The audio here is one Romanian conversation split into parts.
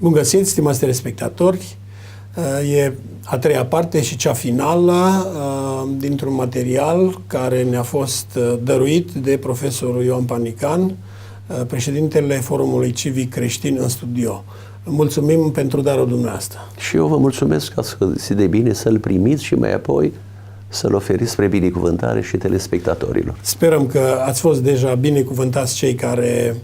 Bun găsit, stimați telespectatori! E a treia parte și cea finală dintr-un material care ne-a fost dăruit de profesorul Ioan Panican, președintele Forumului Civic Creștin în studio. Mulțumim pentru darul dumneavoastră. Și eu vă mulțumesc că ați găsit de bine să-l primiți și mai apoi să-l oferiți spre binecuvântare și telespectatorilor. Sperăm că ați fost deja binecuvântați cei care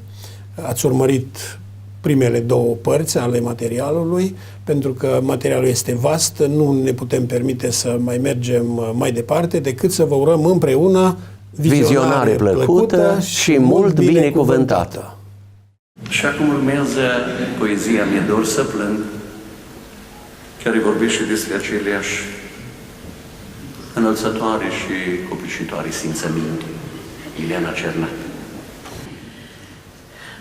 ați urmărit primele două părți ale materialului, pentru că materialul este vast, nu ne putem permite să mai mergem mai departe decât să vă urăm împreună vizionare plăcută și mult binecuvântată. Și acum urmează poezia Mi-e dor să plâng, care vorbește despre aceleași înălțătoare și copleșitoare simțăminte. Ileana Cernat.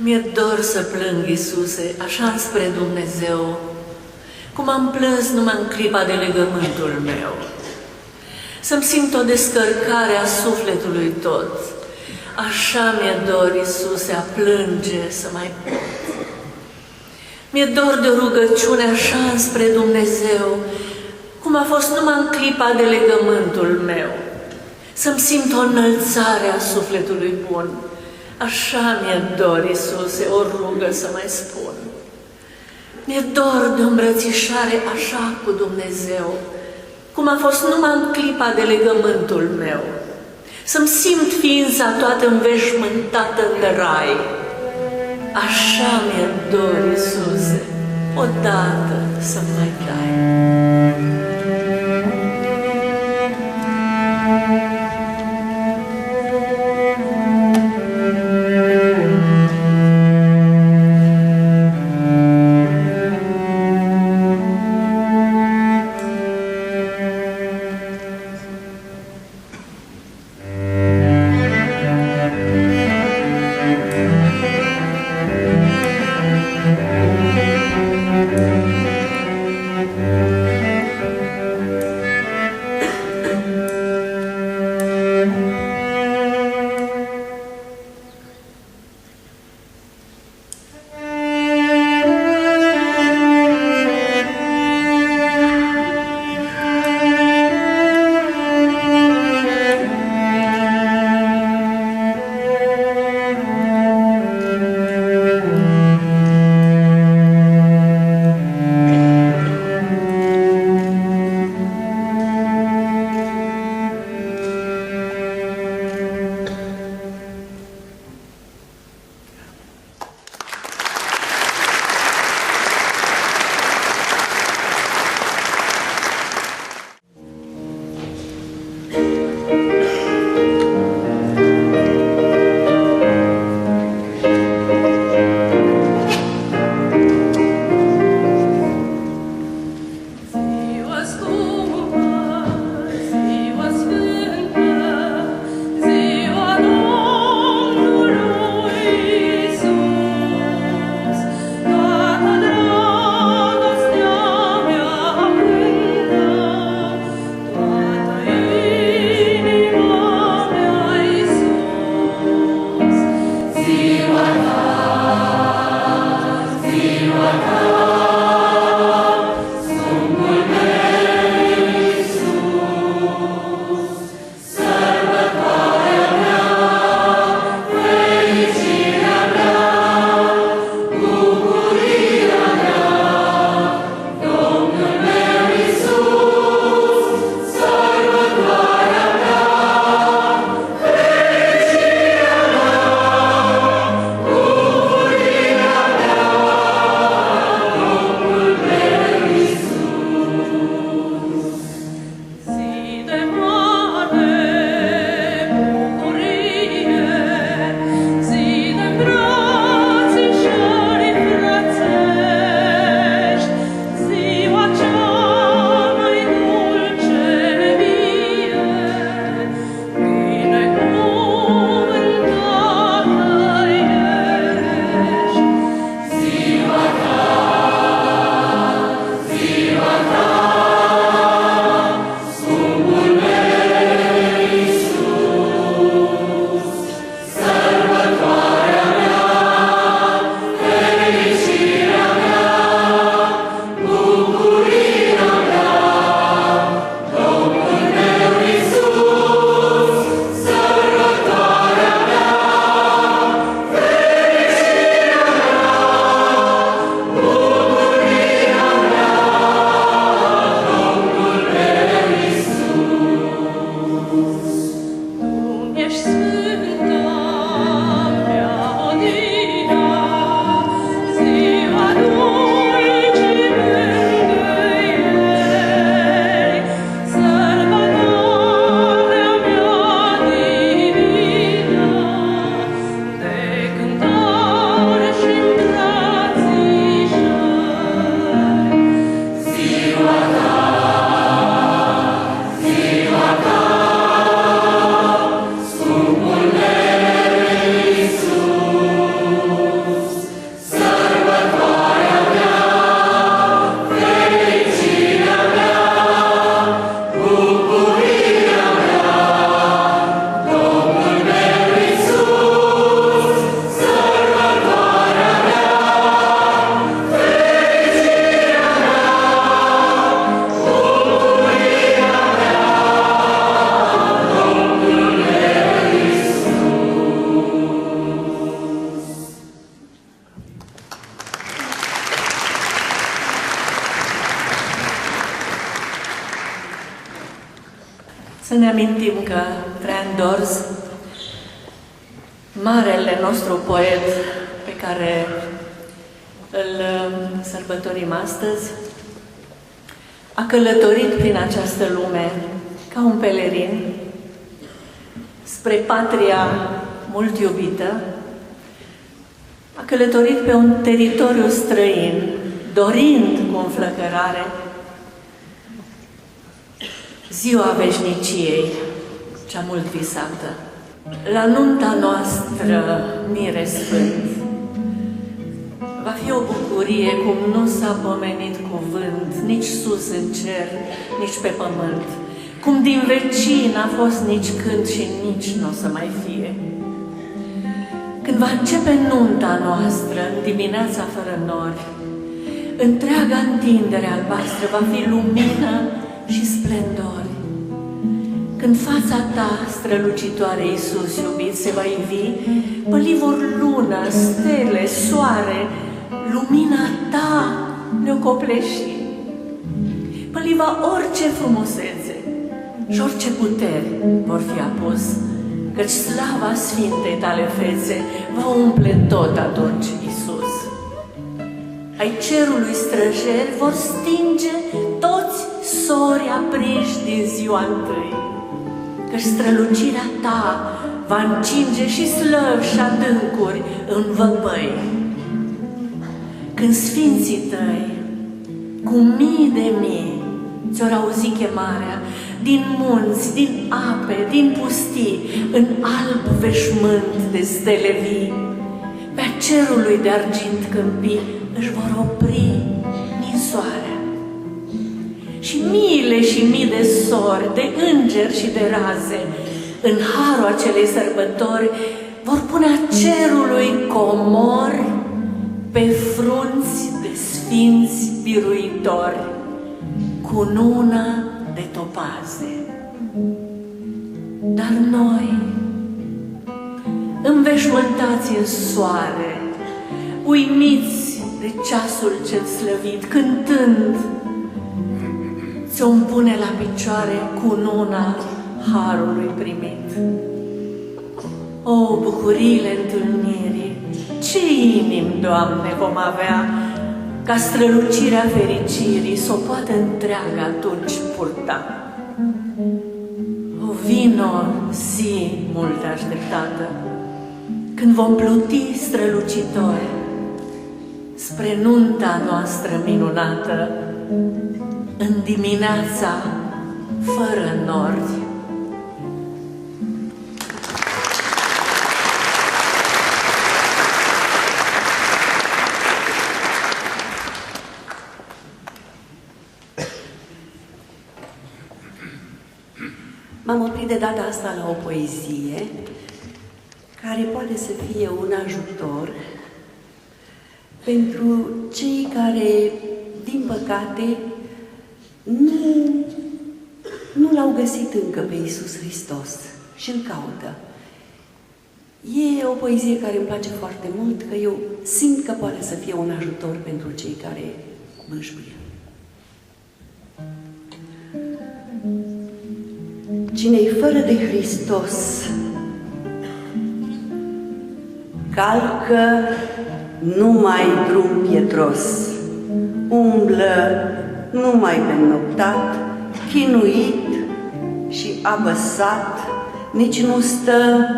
Mi-e dor să plâng, Iisuse, așa spre Dumnezeu, cum am plâns numai în clipa de legământul meu. Să-mi simt o descărcare a sufletului tot. Așa mi-e dor, Iisuse, a plânge să mai pot. Mi-e dor de o rugăciune așa spre Dumnezeu, cum a fost numai în clipa de legământul meu. Să-mi simt o înălțare a sufletului bun. Așa mi-e dor, Iisuse, o rugă să mai spun. Mi-e dor de o îmbrățișare așa cu Dumnezeu, cum a fost numai în clipa de legământul meu. Să-mi simt ființa toată înveșmântată în rai. Așa mi-e dor, Iisuse, odată să mai dai. Să ne amintim că Traian Dorz, marele nostru poet pe care îl sărbătorim astăzi, a călătorit prin această lume ca un pelerin spre patria mult iubită, a călătorit pe un teritoriu străin, dorind cu înflăcărare ziua veșniciei, cea mult visată. La nunta noastră, mire sfânt, va fi o bucurie cum nu s-a pomenit cuvânt, nici sus în cer, nici pe pământ, cum din vecin a fost nici cânt și nici nu o să mai fie. Când va începe nunta noastră, în dimineața fără nori, întreaga întindere albastră va fi lumină și splendori. Când fața ta, strălucitoare, Iisus iubit, se va ivi, păli vor lună, stele, soare, lumina ta ne-o copleși. Păli va orice frumusețe și orice puteri vor fi apus, căci slava sfintei tale fețe va umple tot atunci, Iisus. Ai cerului străjeri vor stinge toți sori aprinși din ziua întâi, căci strălucirea ta va încinge și slăvi și adâncuri în văpăi. Când sfinții tăi, cu mii de mii, ți-or auzi chemarea, din munți, din ape, din pustii, în alb veșmânt de stele vii, pe cerului de argint câmpii își vor opri ninsoarea. Și miile și mii de sori, de îngeri și de raze, în harul acelei sărbători, vor pune a cerului comori pe frunți de sfinți biruitori, cu nună de topaze. Dar noi, înveșmântați în soare, uimiți de ceasul cel slăvit, cântând, ți-o-mi pune la picioare cununa harului primit. O, bucuriile întâlnirii, ce inimi, Doamne, vom avea, ca strălucirea fericirii s-o poate întreaga atunci purta. O, vino, zi mult așteptată, când vom pluti strălucitori spre nunta noastră minunată, în dimineața fără nori. M-am oprit de data asta la o poezie care poate să fie un ajutor pentru cei care, din păcate, nu l-au găsit încă pe Iisus Hristos și îl caută. E o poezie care îmi place foarte mult, că eu simt că poate să fie un ajutor pentru cei care bâșbuie. Cine-i fără de Hristos calcă numai drum pietros, umblă numai pe noptat, chinuit și apăsat, nici nu stă,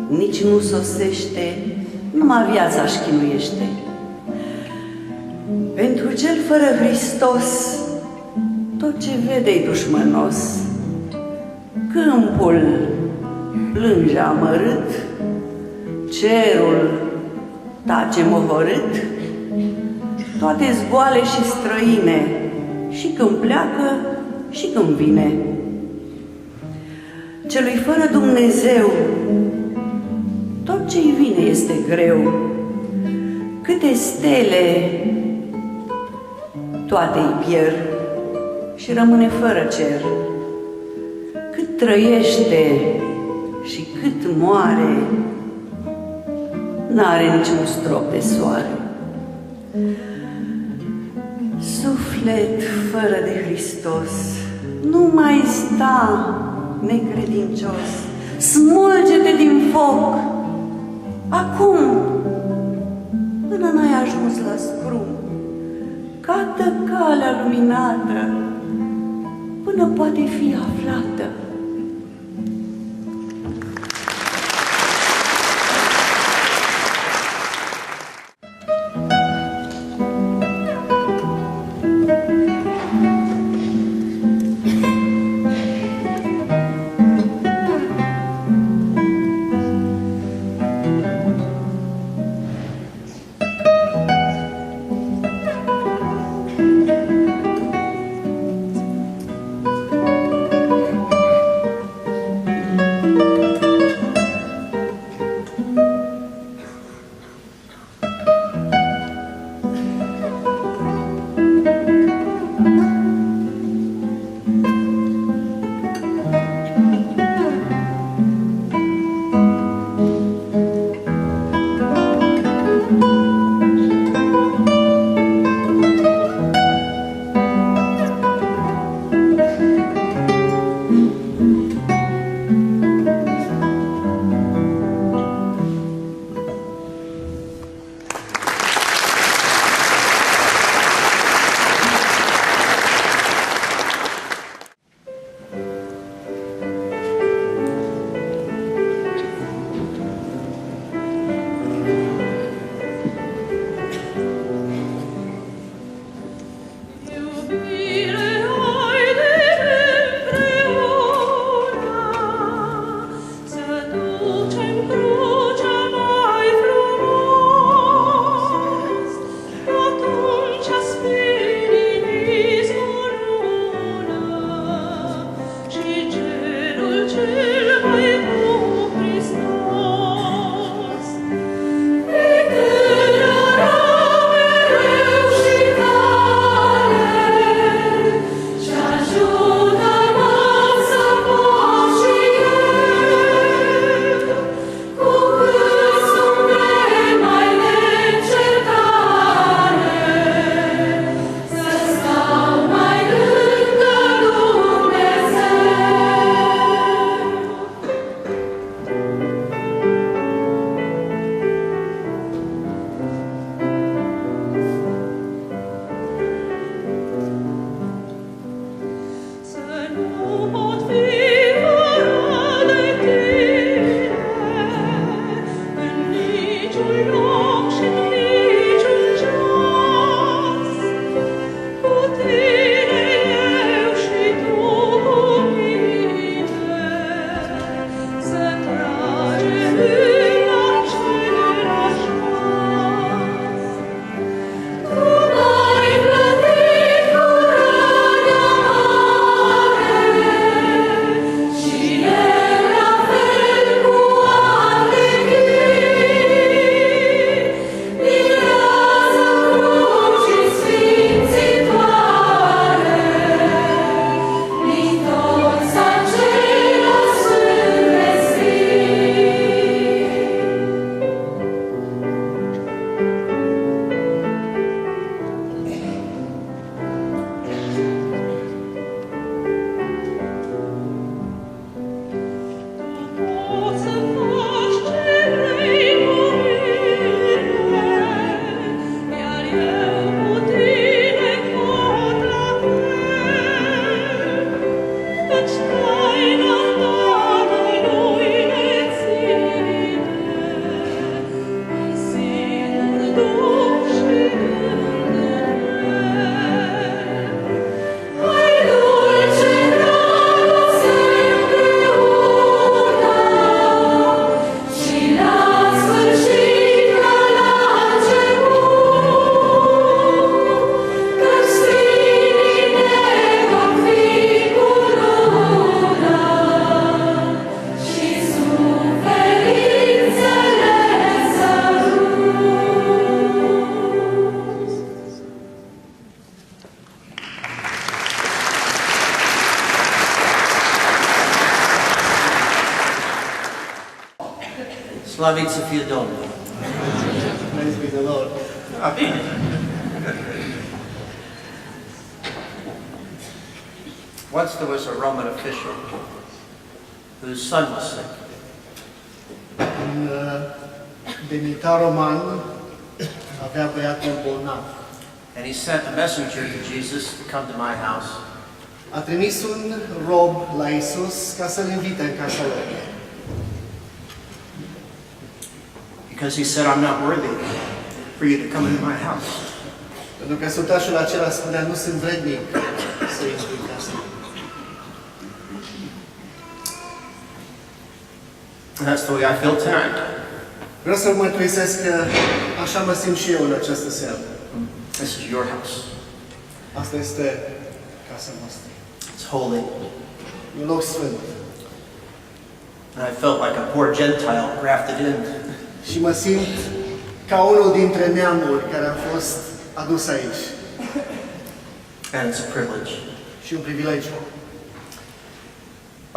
nici nu sosește, numai viața-și chinuiește. Pentru cel fără Hristos, tot ce vede-i dușmănos. Câmpul plânge amărât, cerul tace mohorât, toate zgoale și străine, și când pleacă și când vine. Celui fără Dumnezeu, tot ce-i vine este greu. Câte stele, toate-i pierd și rămâne fără cer. Cât trăiește și cât moare, n-are niciun strop de soare. Suflet fără de Hristos, nu mai sta necredincios, smulge-te din foc, acum, până n-ai ajuns la scrum, cată calea luminată, până poate fi aflată. Slăvit să fie Domnul! Praise be the Lord. Bine. Once there was a Roman official whose son was sick. Un demnitar roman avea băiatul bolnav. And he sent a messenger to Jesus to come to my house. A trimis un rob la Isus ca să-l invite în casa lui. Because he said, I'm not worthy for you to come into my house. Pentru că sutașul acela spunea, nu sunt vrednic să intru în casă. And that's the way I feel tonight. Vreau să mărturisesc că așa mă simt și eu în această seară. This is your house. Asta este casa noastră. It's holy. E un loc sfânt. And I felt like a poor Gentile grafted in. Și mă simt ca unul dintre neamuri care a fost adus aici. And it's a privilege. Și un privilegiu.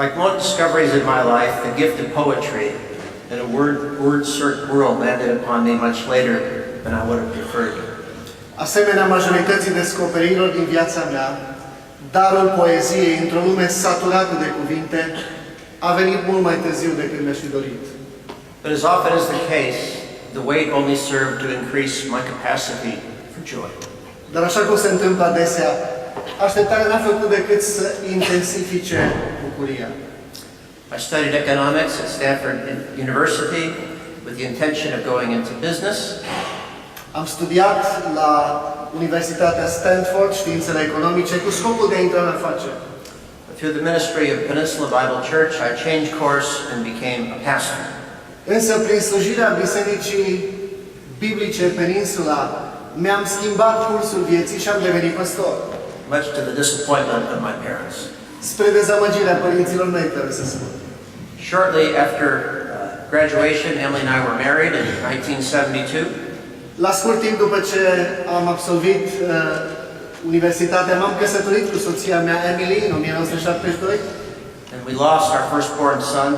Like most discoveries in my life, the gift of poetry in a word-searched world landed upon me much later than I would have preferred. Asemenea majorității descoperirilor din viața mea, darul poeziei într-o lume saturată de cuvinte a venit mult mai târziu decât mi-aș fi dorit. But as often is the case, the wait only served to increase my capacity for joy. Dar așa cum se întâmplă adesea, așteptarea n-a făcut decât să intensifice bucuria. I studied economics at Stanford University with the intention of going into business. Am studiat la Universitatea Stanford științele economice cu scopul de a intra în afaceri. Through the ministry of Peninsula Bible Church, I changed course and became a pastor. Însă prin slujirea Bisericii Biblice Peninsula mi-am schimbat cursul vieții și am devenit păstor. Much to the disappointment of my parents. Spre dezamăgirea părinților mei, trebuie să spun. Shortly after graduation, Emily and I were married in 1972. La scurt timp după ce am absolvit universitatea, m-am căsătorit cu soția mea, Emily, în 1972. And we lost our firstborn son,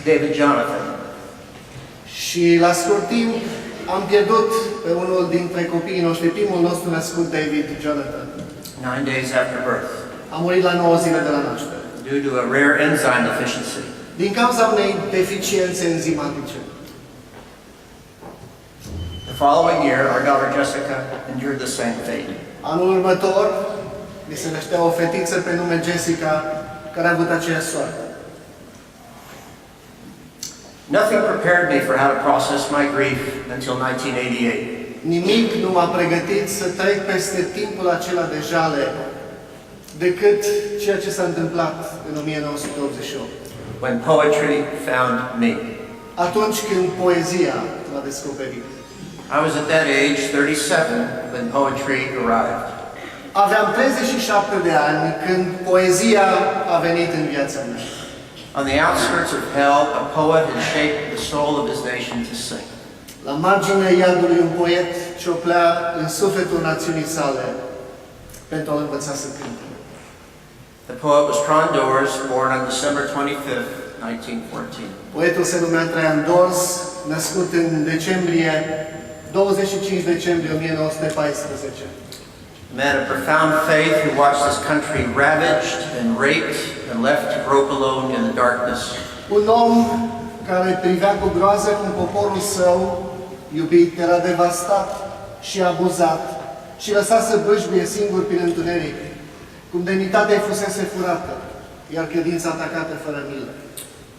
David Jonathan. Și la scurt timp am pierdut pe unul dintre copiii noștri, primul nostru născut, David Jonathan. 9 days after birth. A murit la 9 zile de la naștere. Due to a rare enzyme deficiency. Din cauza unei deficiențe enzimatice. The following year, our daughter Jessica endured the same fate. Anul următor, mi se năștea o fetiță pe nume Jessica, care a avut aceeași soartă. Nothing prepared me for how to process my grief until 1988. Nimic nu m-a pregătit să trec peste timpul acela de jale decât ceea ce s-a întâmplat în 1988. When poetry found me. Atunci când poezia m-a descoperit. I was at that age, 37, when poetry arrived. Aveam 37 de ani când poezia a venit în viața mea. On the outskirts of hell, a poet had shaped the soul of his nation to sing. La marginea iadului, un poet cioplea în sufletul națiunii sale pentru a învăța să cânte. The poet was Traian Dorz, born on December 25th, 1914. Poetul se numea Traian Dorz, născut în 25 decembrie 1914. A man of profound faith who watched his country ravaged and raped and left to grope alone in the darkness. Un om care privea cu groază cum poporul său iubit era devastat și abuzat și lăsat să bâșbuie singur prin întuneric, cum demnitatea îi fusese furată, iar credința atacată fără milă.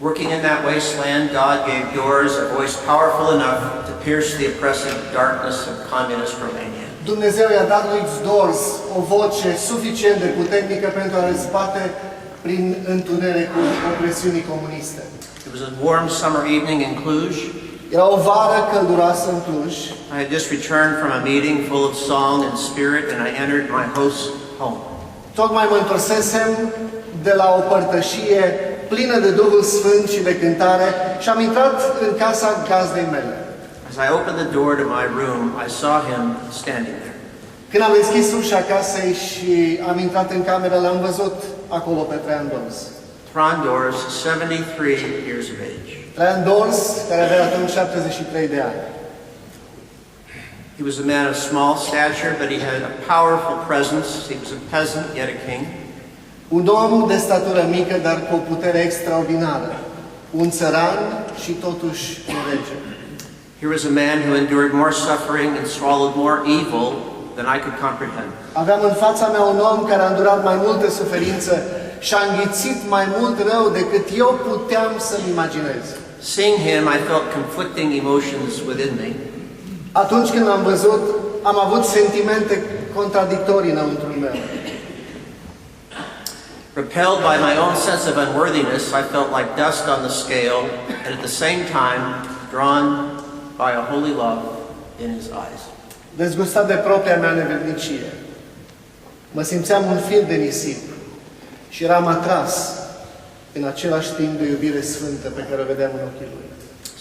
Working in that wasteland, God gave Dorz a voice powerful enough to pierce the oppressive darkness of communist Romania. Dumnezeu i-a dat lui Dorz o voce suficient de puternică pentru a răzbate prin întunericul opresiunii comuniste. It was a warm summer evening in Cluj. Era o vară călduroasă în Cluj. I had just returned from a meeting full of song and spirit, and I entered my host's home. Tocmai mă întorsesem de la o părtășie plină de Duhul Sfânt și de cântare și am intrat în casa gazdei mele. As I opened the door to my room, I saw him standing there. Când am deschis ușa casei și am intrat în cameră, l-am văzut acolo pe Traian Dorz. Traian Dorz, 73 years of age. Traian Dorz, care avea atunci 73 de ani. He was a man of small stature, but he had a powerful presence. He was a peasant, yet a king. Un om de statură mică, dar cu o putere extraordinară. Un țăran și totuși un rege. Here was a man who endured more suffering and swallowed more evil than I could comprehend. Aveam în fața mea un om care a îndurat mai multă suferință și a înghițit mai mult rău decât eu puteam să-mi imaginez. Seeing him, I felt conflicting emotions within me. Atunci când l-am văzut, am avut sentimente contradictorii înăuntrul meu. Repelled by my own sense of unworthiness, I felt like dust on the scale, and at the same time, drawn by a holy love in his eyes. Dezgustat de propria mea nevernicie, mă simțeam un fir de nisip și eram atras în același timp de iubire sfântă pe care o vedeam în ochii lui.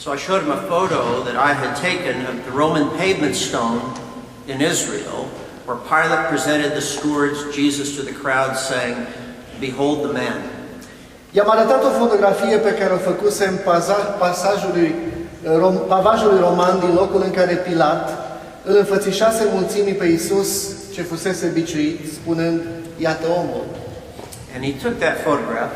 So I showed him a photo that I had taken of the Roman pavement stone in Israel, where Pilate presented the scourged Jesus to the crowd, saying, "Behold the man." I-am arătat o fotografie pe care o făcuse în pavajului roman din locul în care Pilat îl înfățișase mulțimii pe Iisus ce fusese biciuit, spunând, iată omul. And he took that photograph,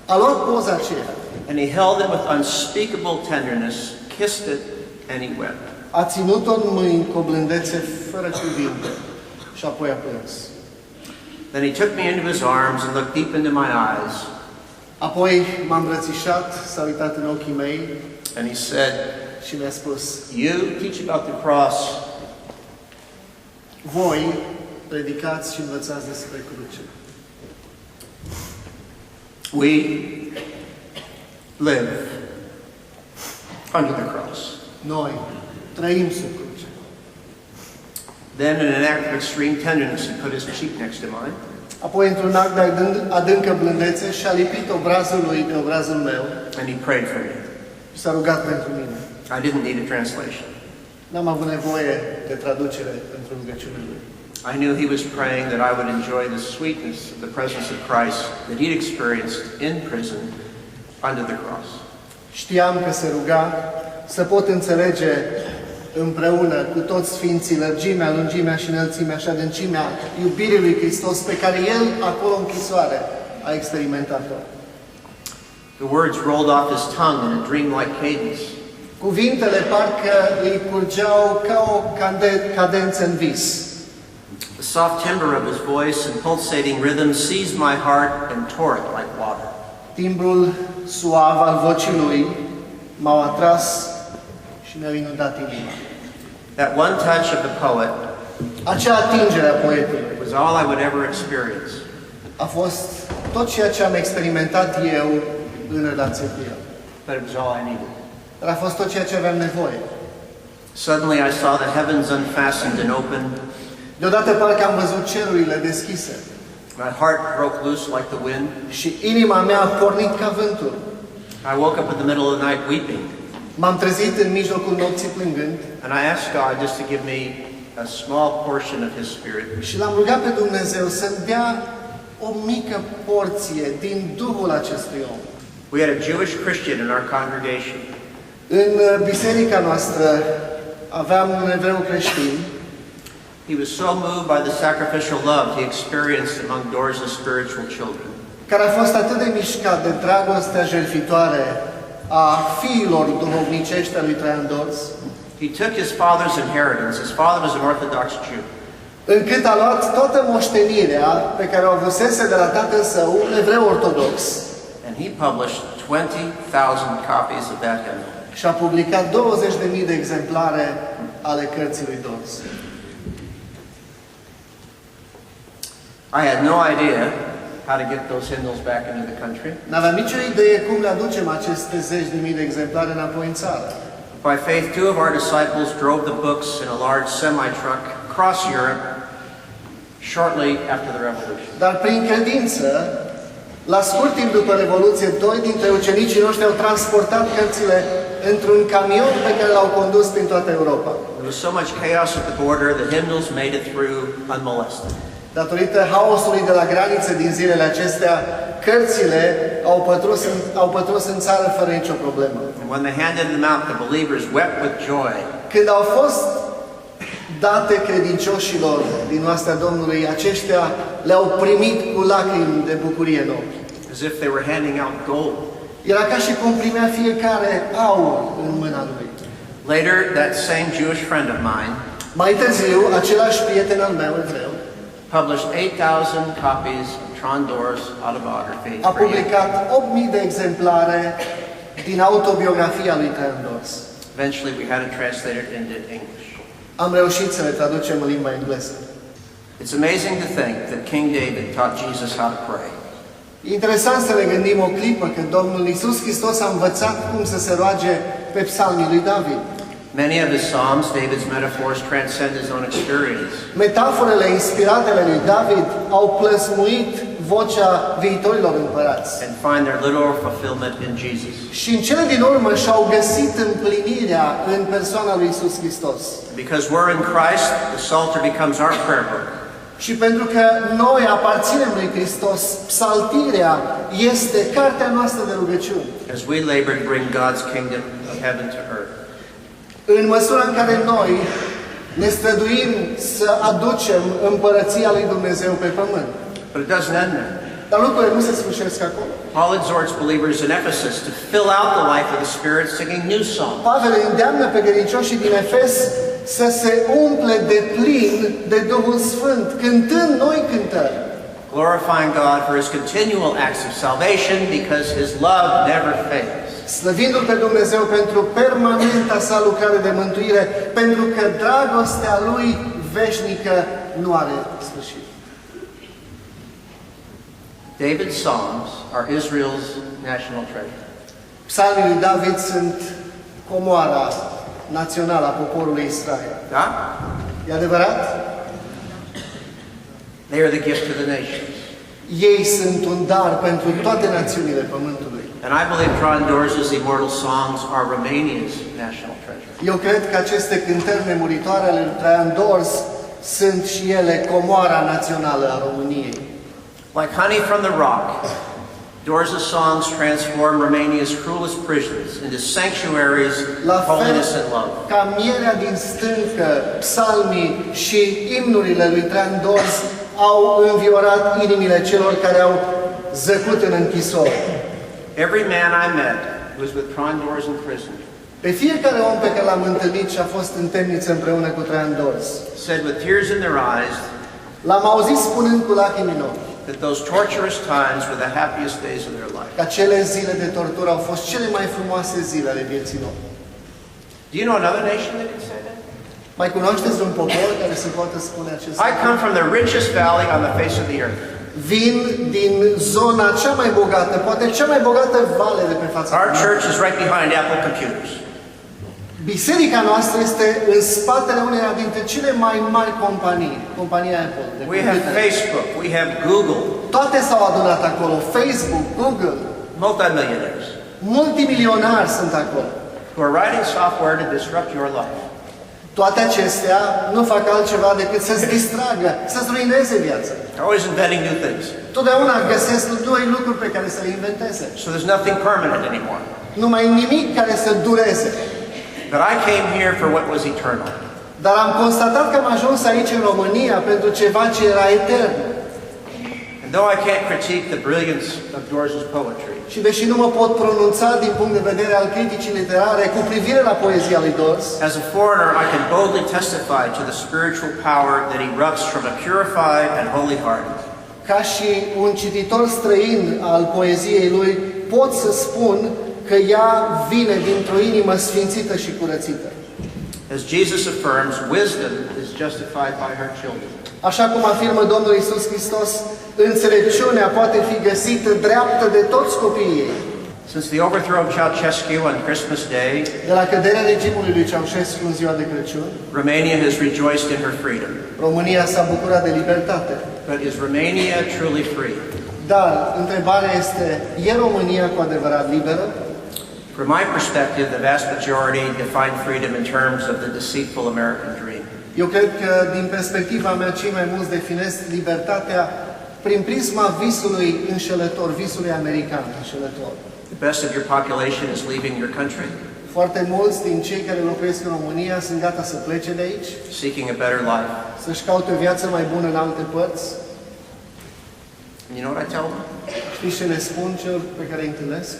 A luat poza aceea, and he held it with unspeakable tenderness, kissed it, and he wept. a ținut-o în mâini cu o blândețe fără cuvinte și apoi a plâns. Then he took me into his arms and looked deep into my eyes, Apoi m-a îmbrățișat, s-a uitat în ochii mei and he said, și mi-a spus, "You teach about the cross, voi predicați și învățați despre cruce. we live under the cross." Noi trăim sub cruce. Then, in an act of extreme tenderness, he put his cheek next to mine, Apoi, într-un act de adâncă blândețe, și-a lipit obrazul lui de obrazul meu and he prayed for me. și s-a rugat pentru mine. I didn't need a translation. N-am avut nevoie de traducere pentru rugăciunea lui. I knew he was praying that I would enjoy the sweetness of the presence of Christ that he'd experienced in prison under the cross. Știam că se ruga să pot înțelege împreună cu toți sfinții lărgimea, lungimea și înălțimea și adâncimea iubirii lui Hristos pe care el, acolo în închisoare, a experimentat-o. The words rolled off his tongue in a dreamlike cadence. Cuvintele parcă îi curgeau ca o cadență în vis. The soft timbre of his voice and pulsating rhythm seized my heart and tore it like water. Timbrul suav al vocii lui m-au atras și mi-au inundat inima. That one touch of the poet Acea atingere a poetului was all I would ever experience. a fost tot ceea ce am experimentat eu în relație cu el. But it was all I needed. Dar a fost tot ceea ce aveam nevoie. Suddenly I saw the heavens unfastened and open. Deodată parcă am văzut cerurile deschise My heart broke loose like the wind. și inima mea a pornit ca vântul. I woke up in the middle of the night weeping. M-am trezit în mijlocul nopții plângând And I asked God just to give me a small portion of His Spirit. și l-am rugat pe Dumnezeu să-mi dea o mică porție din Duhul acestui om. We had a Jewish Christian in our congregation. În biserica noastră aveam un evreu creștin He was so moved by the sacrificial love he experienced among Dorz's spiritual children. care a fost atât de mișcat de dragostea jertfitoare a fiilor duhovnicești a lui Traian Dorz, He took his father's inheritance. His father was an Orthodox Jew. încât a luat toată moștenirea pe care o avusese de la tatăl său, un evreu ortodox, And he published 20,000 copies of that hymn. și a publicat 20.000 de exemplare ale cărții lui Dorz. I had no idea how to get those hymnals back into the country. N-aveam nicio idee cum le aducem aceste 10.000 de exemplare înapoi în țară. By faith, two of our disciples drove the books in a large semi-truck across Europe shortly after the Revolution. Dar prin credință, la scurt timp după Revoluție, doi dintre ucenicii noștri au transportat cărțile într-un camion pe care l-au condus prin toată Europa. There was so much chaos at the border, the hymnals made it through unmolested. Datorită haosului de la graniță din zilele acestea, cărțile au pătrus în țară fără nicio problemă. And when they handed them out, the believers wept with joy. Când au fost date credincioșilor din oastea Domnului, aceștia le-au primit cu lacrimi de bucurie în ochi. as if they were handing out gold. Era ca și cum primea fiecare aur în mâna lui. Later, that same Jewish friend of mine Mai târziu, același prieten al meu evreu published 8,000 copies of Traian Dorz autobiography. a publicat 8.000 de exemplare din autobiografia lui Traian Dorz. Eventually, we had it translated into English. Am reușit să le traducem în limba engleză. It's amazing to think that King David taught Jesus how to pray. E interesant să ne gândim o clipă că Domnul Iisus Hristos a învățat cum să se roage pe psalmii lui David. Many of his psalms, David's metaphors, transcend his own experience. Metaforele inspirate ale lui David au plăsmuit vocea viitorilor împărați. And find their literal fulfillment in Jesus. Și în cele din urmă și-au găsit împlinirea în persoana lui Iisus Hristos. Because we're in Christ, the Psalter becomes our prayer book. Și pentru că noi aparținem lui Hristos, psaltirea este cartea noastră de rugăciuni. As we labor to bring God's kingdom of heaven to earth. În măsura în care noi ne străduim să aducem împărăția lui Dumnezeu pe pământ. But it doesn't end there. Dar lucrurile nu se sfârșesc acolo. Paul exhorts believers in Ephesus to fill out the life of the Spirit, singing new songs. Pavel îndeamnă pe credincioșii din Efes să se umple de plin de Duhul Sfânt, cântând noi cântări. Glorifying God for his continual acts of salvation because his love never fails. Slăvindu-L pe Dumnezeu pentru permanenta sa lucrare de mântuire, pentru că dragostea Lui veșnică nu are sfârșit. David's Psalms are Israel's national treasure. Psalmii lui David sunt comoara națională a poporului Israel. Da? E adevărat? They are the gift to the nations. Ei sunt un dar pentru toate națiunile pământului. And I believe Traian Dorz's immortal songs are Romania's national treasure. Eu cred că aceste cântări memoritoare ale lui Traian Dorz sunt și ele comoara națională a României. Like honey from the rock, Dorz's songs transform Romania's cruelest prisons into sanctuaries of holiness and love. Ca mierea din stâncă, psalmii și imnurile lui Traian Dorz au înviorat inimile celor care au zăcut în închisori. Every man I met who was with Traian Dorz in prison Pe fiecare om pe care l-am întâlnit și a fost în temniță împreună cu Traian Dorz, said with tears in their eyes l-am auzit spunând cu lacrimi în ochi that those torturous times were the happiest days of their life. că acele zile de tortură au fost cele mai frumoase zile ale vieții lor. Do you know another nation that can say that? Mai cunoașteți un popor care se poate spune acest I come from the richest valley on the face of the earth. Vin din zona cea mai bogată, poate cea mai bogată vale de pe fața Our pământului. church is right behind Apple computers. Biserica noastră este în spatele uneia dintre cele mai mari companii, compania Apple. De We have computere. Facebook, we have Google, Toate s-au adunat acolo, Facebook, Google, multimillionaires multimilionari sunt acolo. who are writing software to disrupt your life. Toate acestea nu fac altceva decât să-ți distragă, să-ți ruineze viața. They're always inventing new things. Totdeauna găsesc noi lucruri pe care să le inventeze. So there's nothing permanent anymore. Nu mai nimic care să dureze. But I came here for what was eternal. Dar am constatat că am ajuns aici în România pentru ceva ce era etern. And though I can't critique the brilliance of Dorz's poetry, Și deși nu mă pot pronunța din punct de vedere al criticii literare cu privire la poezia lui Dorz, as a foreigner I can boldly testify to the spiritual power that erupts from a purified and holy heart. ca și un cititor străin al poeziei lui, pot să spun că ea vine dintr-o inimă sfințită și curățită. As Jesus affirms, wisdom is justified by her children. Așa cum afirmă Domnul Iisus Hristos, înțelepciunea poate fi găsită dreaptă de toți copiii ei. Since the overthrow of Ceausescu on Christmas Day, De la căderea regimului lui Ceaușescu în ziua de Crăciun, Romania has rejoiced in her freedom. România s-a bucurat de libertate. But is Romania truly free? Dar întrebarea este, e România cu adevărat liberă? From my perspective, the vast majority define freedom in terms of the deceitful American dream. Eu cred că, din perspectiva mea, cei mai mulți definesc libertatea prin prisma visului înșelător, visului american înșelător. The best of your population is leaving your country. Foarte mulți din cei care locuiesc în România sunt gata să plece de aici, seeking a better life. să-și caute o viață mai bună în alte părți. And you know what I tell them? Știți ce le spun celor pe care îi întâlnesc?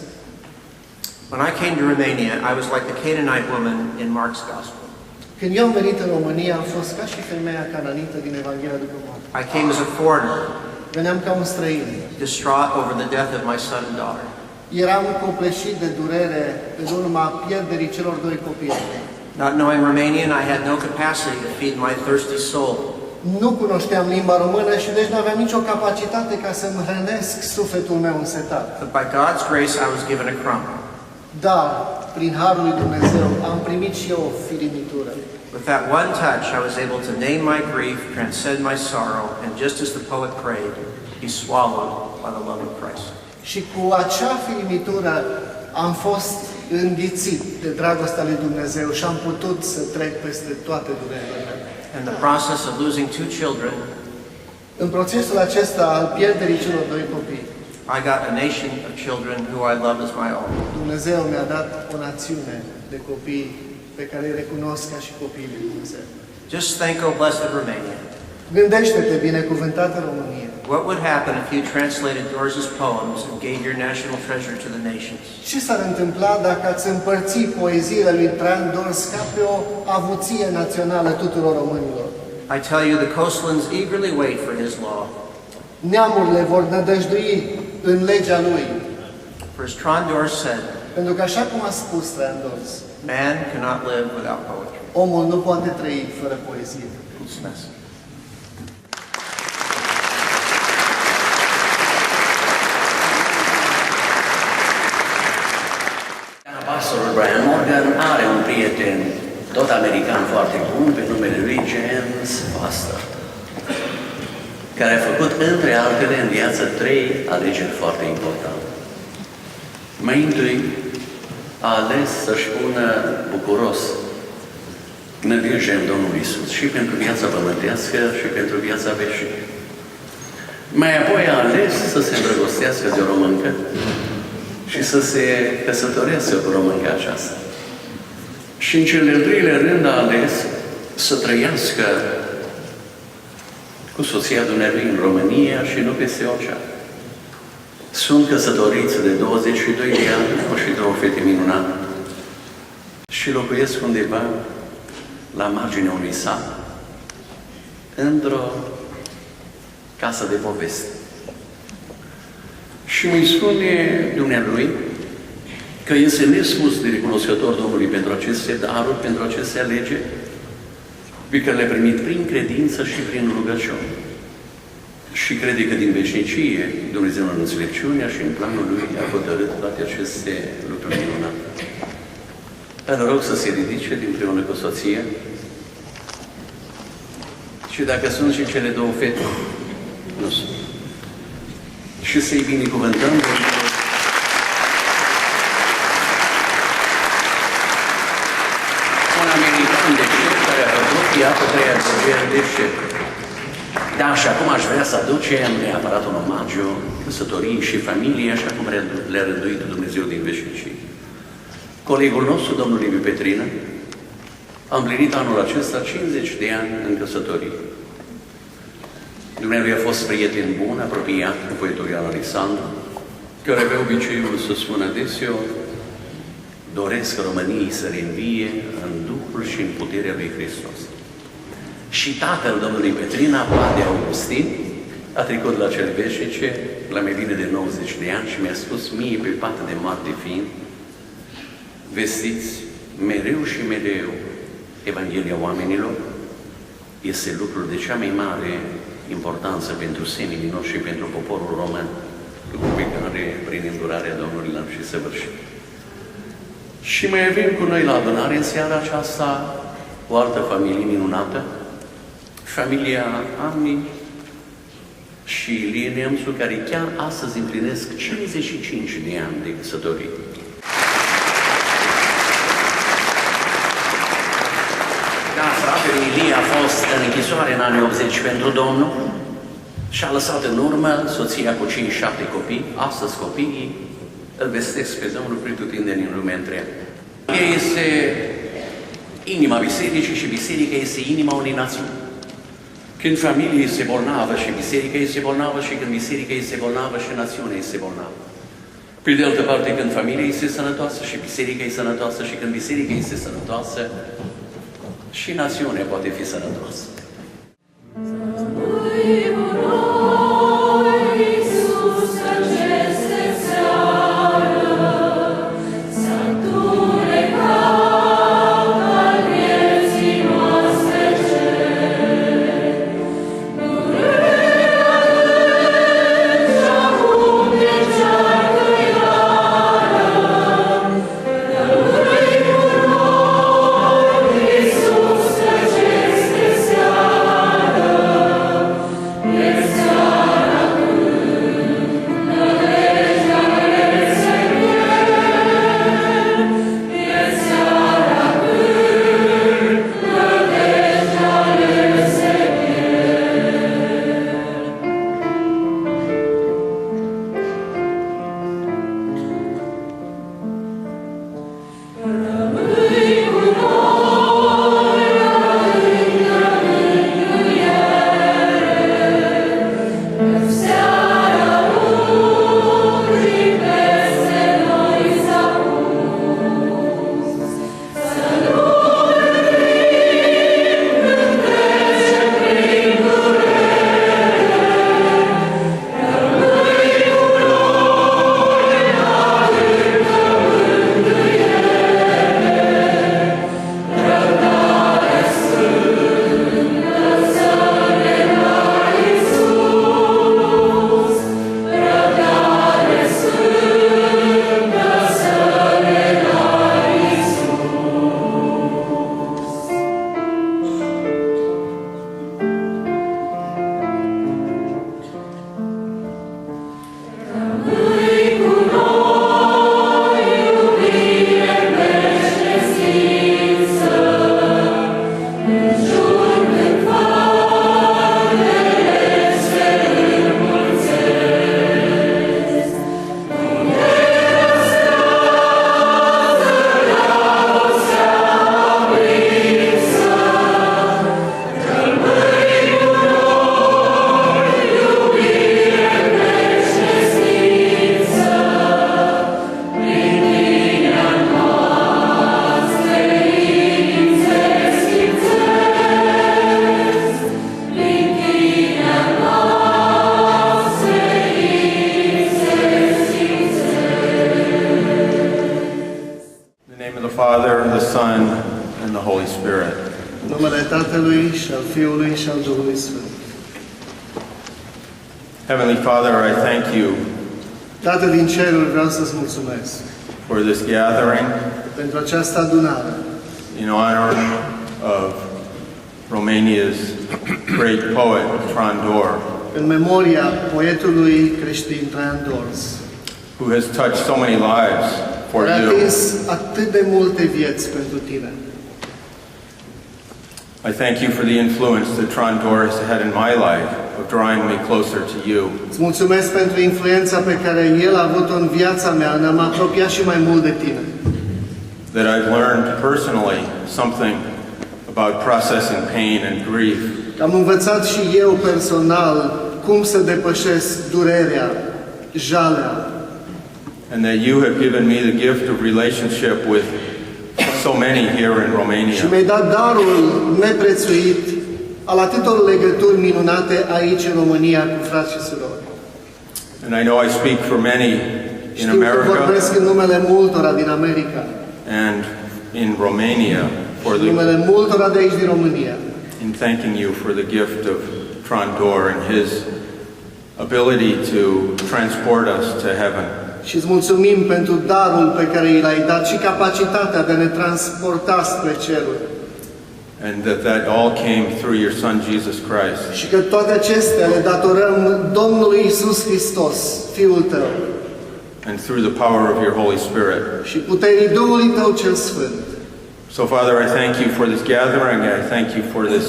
When I came to Romania, I was like the Canaanite woman in Mark's Gospel. Când eu am venit în România, am fost ca și femeia cananită din Evanghelia după Marc. I came as a foreigner, Veneam ca un străin. distraught over the death of my son and daughter. Eram copleșit de durere în urma pierderii celor doi copii. Not knowing Romanian, I had no capacity to feed my thirsty soul. Nu cunoșteam limba română și deci nu aveam nicio capacitate ca să-mi hrănesc sufletul meu însetat. But by God's grace, I was given a crumb. Dar, prin harul lui Dumnezeu, am primit și eu o firimitură. With that one touch, I was able to name my grief, transcend my sorrow, and just as the poet prayed, be swallowed by the love of Christ. Și cu acea firimitură am fost înghițit de dragostea lui Dumnezeu și am putut să trec peste toate durerile mele. In the process of losing 2 children, În procesul acesta al pierderii celor doi copii, I got a nation of children who I love as my own. Dumnezeu mi-a dat o națiune de copii pe care îi recunosc ca și copiii lui Dumnezeu. Just think, O blessed Romania, Gândește-te, binecuvântată România. what would happen if you translated Dorz's poems and gave your national treasure to the nations? Ce s-ar întâmpla dacă ați împărți poeziile lui Traian Dorz ca pe o avuție națională tuturor românilor? I tell you, the coastlands eagerly wait for his law. Neamurile vor nădăjdui în legea lui. For as Traian Dorz said, Pentru că așa cum a spus Traian Dorz, man cannot live without poetry. omul nu poate trăi fără poezie. Mulțumesc. Pastorul Brian Morgan are un prieten, tot american foarte bun, pe numele lui James Foster, care a făcut, între altele, în viață 3 alegeri foarte importante. Mai întâi, a ales să-și pună bucuros nădejde în Domnul Iisus și pentru viața pământească și pentru viața veșnică. Mai apoi a ales să se îndrăgostească de o româncă și să se căsătorească cu românca aceasta. Și în cel de-al treilea rând a ales să trăiască cu soția dumnealui în România și nu peste ocean. Sunt căsătoriți de 22 de ani, au și 2 fete minunate și locuiesc undeva la marginea unui sat, într-o casă de poveste. Și mi spune dumnealui că este nespus de recunoscător Domnului pentru aceste daruri, pentru aceste alegeri, pe care le-a primit prin credință și prin rugăciune. Și crede că din veșnicie Dumnezeu în înțelepciunea și în planul Lui a hotărât toate aceste lucruri minunate. Îl rog să se ridice împreună cu soția și dacă sunt și cele 2 fete, nu sunt. Și să-i binecuvântăm. Un american de șef care a făcut, iată, 3 alegeri de șef. Da, și acum aș vrea să aducem neapărat un omagiu căsătoriei și familiei, așa cum le-a rânduit Dumnezeu din veșnicie. Colegul nostru, domnul Liviu Petrină, a împlinit anul acesta 50 de ani în căsătorie. Dumnezeu a fost prieten bun, apropiat cu poetul Ioan Alexandru, care avea obiceiul să spună adeseori: doresc României să reînvie în Duhul și în puterea lui Hristos. Și tatăl domnului Petrina, Vlade Augustin, a trecut la cel veșnice, la mai bine de 90 de ani și mi-a spus mie pe pat de moarte fiind: vestiți, mereu și mereu Evanghelia oamenilor este lucrul de cea mai mare importanță pentru seminii noștri și pentru poporul român, lucru pe care, prin îndurarea Domnului, l-am și săvârșit. Și mai avem cu noi la adunare în seara aceasta o altă familie minunată, familia Ami și Ilie Neamțu, care chiar astăzi împlinesc 55 de ani de căsătorie. Da, fratele Ilie a fost în închisoare în anii 80 pentru Domnul și a lăsat în urmă soția cu cei 7 copii. Astăzi copiii îl vestesc pe Domnul pretutindeni în lumea întreagă. Este inima bisericii și biserica este inima unei națiuni. Când familia este bolnavă și biserica este bolnavă și când biserica este bolnavă și națiunea este bolnavă. Pe de altă parte, când familia este sănătoasă și biserica este sănătoasă și când biserica este sănătoasă și națiunea poate fi sănătoasă. Tatălui și al Fiului și al Duhului Sfânt. Heavenly Father, I thank you Tată din ceruri, vreau să-ți mulțumesc for this gathering pentru această adunare in honor of Romania's great poet, Traian Dorz, în memoria poetului creștin Traian Dorz, who has touched so many lives for care a you. atins atât de multe vieți pentru tine. I thank you for the influence that Traian Dorz had in my life of drawing me closer to you. Îți mulțumesc pentru influența pe care el a avut-o în viața mea, în a mă apropia și mai mult de tine. That I've learned personally something about processing pain and grief. Am învățat și eu personal cum să depășesc durerea, jalea. And that you have given me the gift of relationship with so many here in Romania. Și mi-ai dat darul neprețuit al atâtor legături minunate aici în România cu frați și surori. And I know I speak for many in Știu că vorbesc America în numele multora din America, and in Romania for în numele multora de aici din România, in thanking you for the gift of Traian Dorz and his ability to transport us to heaven. și îți mulțumim pentru darul pe care i l-ai dat și capacitatea de a ne transporta spre ceruri. And that all came through your Son, Jesus Christ. Și că toate acestea le datorăm Domnului Isus Hristos, Fiul Tău, And through the power of your Holy Spirit. și puterii Duhului Tău cel Sfânt. So, Father, I thank you for this gathering. I thank you for this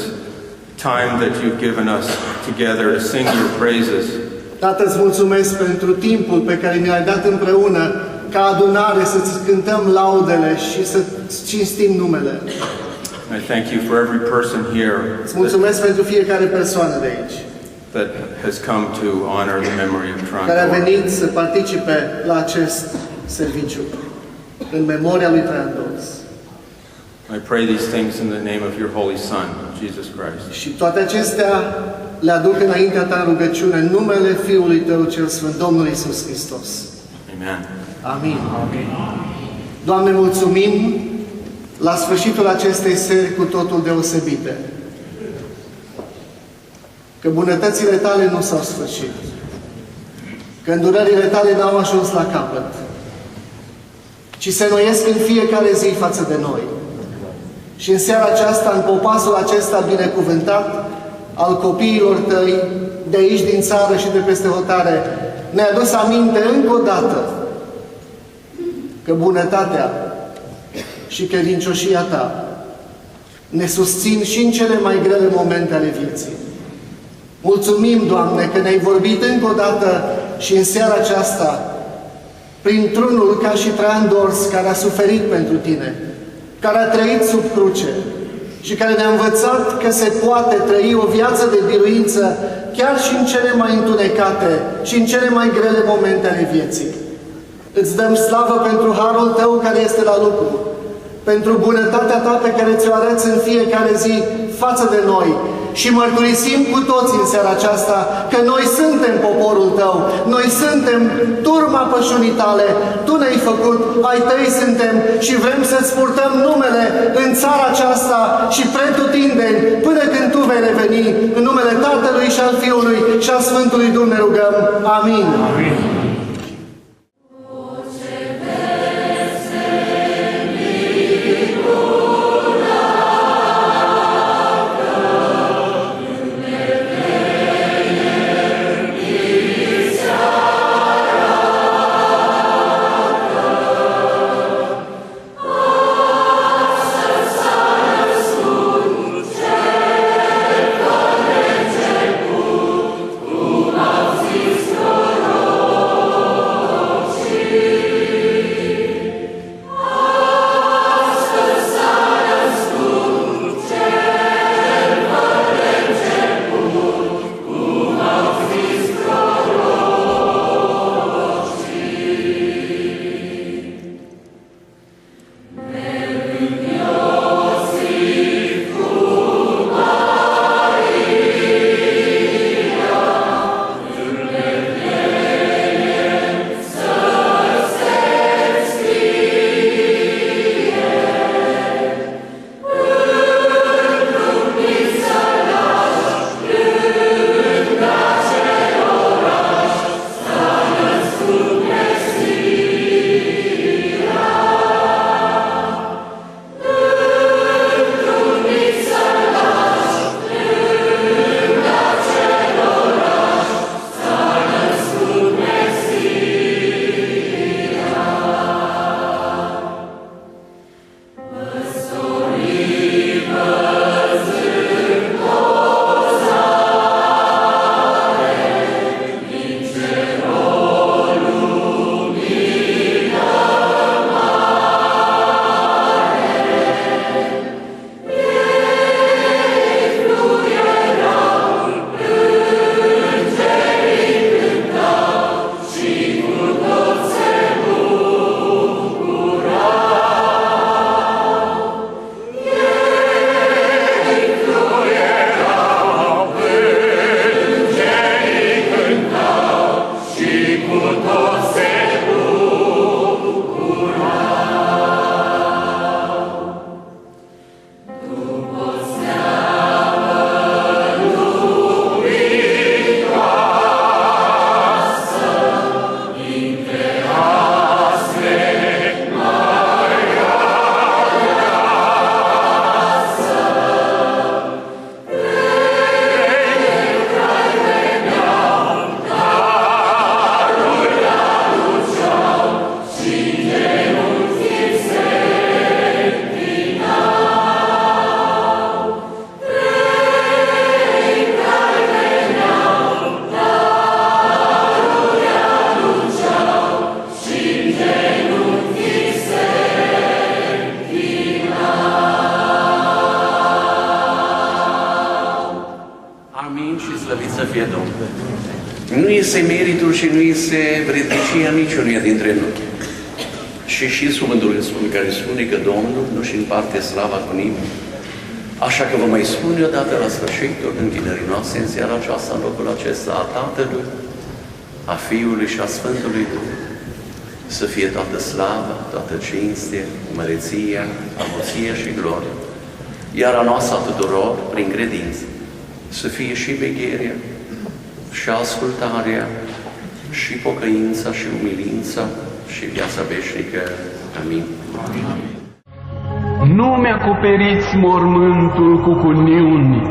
time that you've given us together to sing your praises. Tată, îți mulțumesc pentru timpul pe care ne-ai dat împreună ca adunare să-ți cântăm laudele și să cinstim numele. I thank you for every person here Îți mulțumesc pentru fiecare persoană de aici that has come to honor the memory of care a Traian Dorz. venit să participe la acest serviciu în memoria lui Traian Dorz. I pray these things in the name of your Holy Son, Jesus Christ. Și toate acestea le aduc înaintea ta în rugăciune în numele Fiului tău cel Sfânt, Domnul Iisus Hristos. Amen. Amin. Doamne, mulțumim la sfârșitul acestei seri cu totul deosebite, că bunătățile tale nu s-au sfârșit, că îndurările tale n-au ajuns la capăt, ci se noiesc în fiecare zi față de noi. Și în seara aceasta, în popasul acesta binecuvântat al copiilor tăi, de aici din țară și de peste hotare, ne-a adus aminte încă o dată că bunătatea și credincioșia ta ne susțin și în cele mai grele momente ale vieții. Mulțumim, Doamne, că ne-ai vorbit încă o dată și în seara aceasta printr-unul ca și Traian Dorz, care a suferit pentru tine, care a trăit sub cruce și care ne-a învățat că se poate trăi o viață de biruință chiar și în cele mai întunecate și în cele mai grele momente ale vieții. Îți dăm slavă pentru harul tău care este la lucru, pentru bunătatea ta pe care ți-o arăți în fiecare zi față de noi. Și mărturisim cu toții în seara aceasta că noi suntem poporul tău, noi suntem turma pășunii tale, tu ne-ai făcut, ai tăi suntem și vrem să-ți purtăm numele în țara aceasta și pretutindeni până când tu vei reveni. În numele Tatălui și al Fiului și al Sfântului Duh ne rugăm. Amin. Amin. Cum au zis prorocii, Nu este meritul și nu este vrednicia niciunuia dintre noi. Și cuvântul care spune că Domnul nu-și împarte slava cu nimeni. Așa că vă mai spun eu odată la sfârșitul întinării noastre în seara aceasta, în locul acesta a Tatălui, a Fiului și a Sfântului Duh, să fie toată slava, toată cinstea, măreția, avuția și gloria, iar a noastră a tuturor, prin credință, să fie și vegherea, și ascultarea, și pocăința, și umilința, și viața veșnică. Amin. Nu mi-acoperiți mormântul cu cuniuni,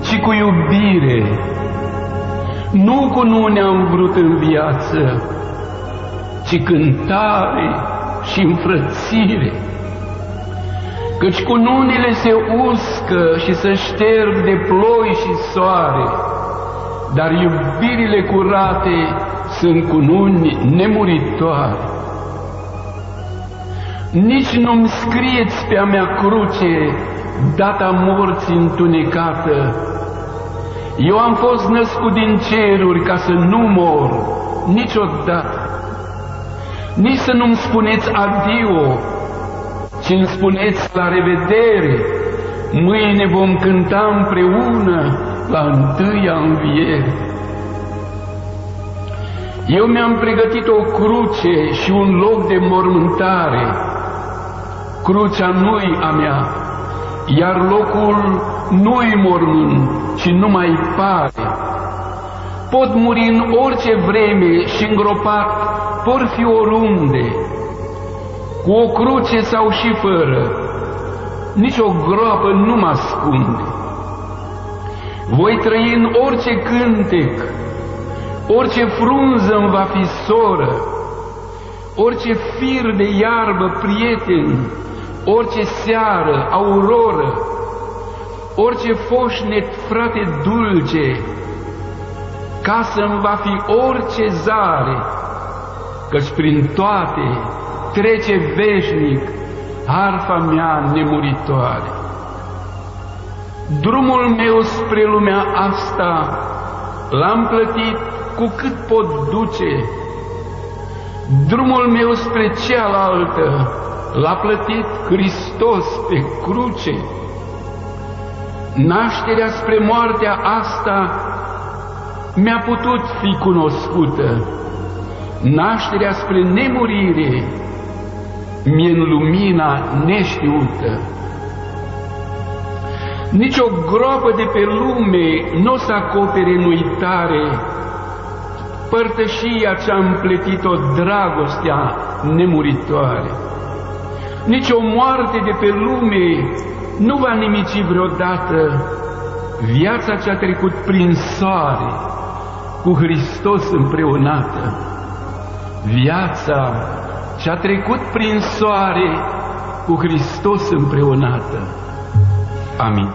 ci cu iubire. Nu cununi am vrut în viață, ci cântare și înfrățire. Căci cununile se uscă și se șterg de ploi și soare, dar iubirile curate sunt cununi nemuritoare. Nici nu-mi scrieți pe-a mea cruce data morții întunecată. Eu am fost născut din ceruri ca să nu mor niciodată. Nici să nu-mi spuneți adio, ci îmi spuneți la revedere. Mâine vom cânta împreună la întâia înviere. Eu mi-am pregătit o cruce și un loc de mormântare. Crucea nu-i a mea, iar locul nu-i mormânt, ci numai pare. Pot muri în orice vreme și îngropat pot fi oriunde, cu o cruce sau și fără, nici o groapă nu mă ascunde. Voi trăi în orice cântec, orice frunză îmi va fi soră, orice fir de iarbă prieten, orice seară, auroră, orice foșnet, frate dulce, casă-mi va fi orice zare, căci prin toate trece veșnic harfa mea nemuritoare. Drumul meu spre lumea asta l-am plătit cu cât pot duce. Drumul meu spre cealaltă l-a plătit Hristos pe cruce. Nașterea spre moartea asta mi-a putut fi cunoscută. Nașterea spre nemurire mi-e în lumina neștiută. Nici o groapă de pe lume nu o să acopere în uitare părtășia ce-am pletit-o, dragostea nemuritoare. Nici o moarte de pe lume nu va nimici vreodată viața ce-a trecut prin soare, cu Hristos împreunată. Viața ce-a trecut prin soare, cu Hristos împreunată. Amin.